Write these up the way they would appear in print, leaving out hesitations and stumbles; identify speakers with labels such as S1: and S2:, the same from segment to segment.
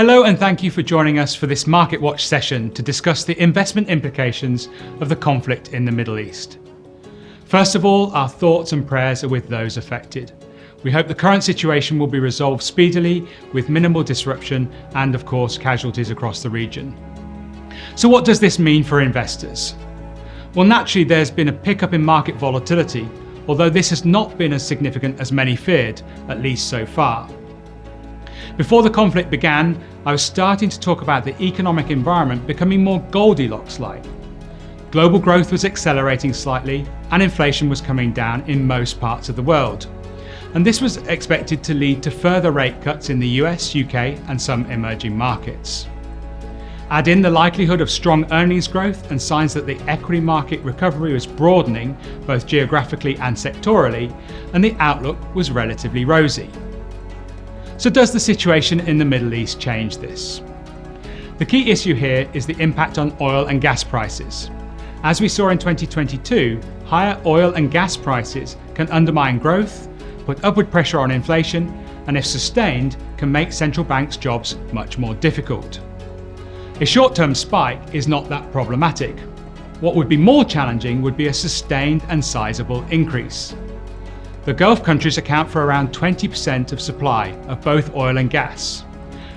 S1: Hello and thank you for joining us for this Market Watch session to discuss the investment implications of the conflict in the Middle East. First of all, our thoughts and prayers are with those affected. We hope the current situation will be resolved speedily with minimal disruption and, of course, casualties across the region. So what does this mean for investors? Well, naturally, there's been a pickup in market volatility, although this has not been as significant as many feared, at least so far. Before the conflict began, I was starting to talk about the economic environment becoming more Goldilocks-like. Global growth was accelerating slightly and inflation was coming down in most parts of the world. And this was expected to lead to further rate cuts in the US, UK and some emerging markets. Add in the likelihood of strong earnings growth and signs that the equity market recovery was broadening both geographically and sectorally, and the outlook was relatively rosy. So does the situation in the Middle East change this? The key issue here is the impact on oil and gas prices. As we saw in 2022, higher oil and gas prices can undermine growth, put upward pressure on inflation, and if sustained, can make central banks' jobs much more difficult. A short-term spike is not that problematic. What would be more challenging would be a sustained and sizable increase. The Gulf countries account for around 20% of supply of both oil and gas.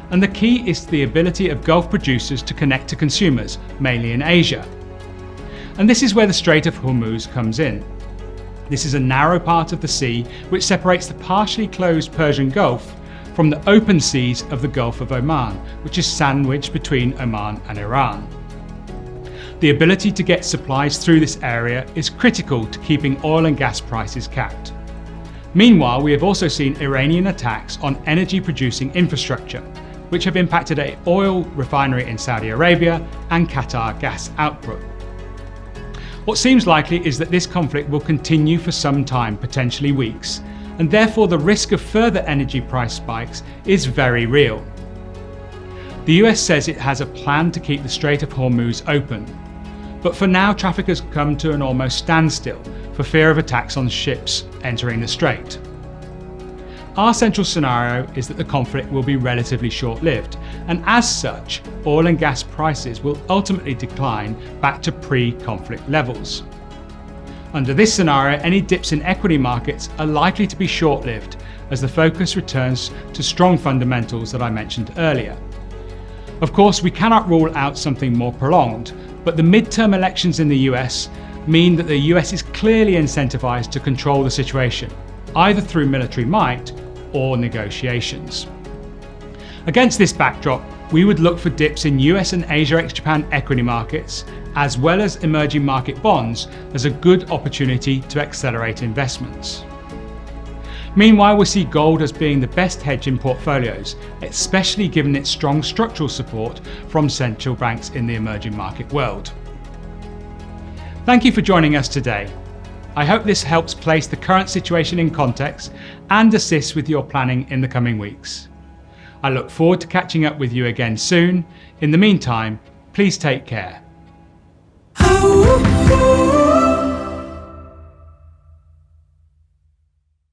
S1: And the key is the ability of Gulf producers to connect to consumers, mainly in Asia. And this is where the Strait of Hormuz comes in. This is a narrow part of the sea which separates the partially closed Persian Gulf from the open seas of the Gulf of Oman, which is sandwiched between Oman and Iran. The ability to get supplies through this area is critical to keeping oil and gas prices capped. Meanwhile, we have also seen Iranian attacks on energy-producing infrastructure, which have impacted an oil refinery in Saudi Arabia and Qatar gas output. What seems likely is that this conflict will continue for some time, potentially weeks, and therefore the risk of further energy price spikes is very real. The US says it has a plan to keep the Strait of Hormuz open, but for now traffic has come to an almost standstill for fear of attacks on ships entering the strait. Our central scenario is that the conflict will be relatively short-lived, and as such, oil and gas prices will ultimately decline back to pre-conflict levels. Under this scenario, any dips in equity markets are likely to be short-lived as the focus returns to strong fundamentals that I mentioned earlier. Of course, we cannot rule out something more prolonged, but the midterm elections in the US mean that the US is clearly incentivized to control the situation, either through military might or negotiations. Against this backdrop, we would look for dips in US and Asia ex-Japan equity markets, as well as emerging market bonds, as a good opportunity to accelerate investments. Meanwhile, we see gold as being the best hedge in portfolios, especially given its strong structural support from central banks in the emerging market world. Thank you for joining us today. I hope this helps place the current situation in context and assists with your planning in the coming weeks. I look forward to catching up with you again soon. In the meantime, please take care.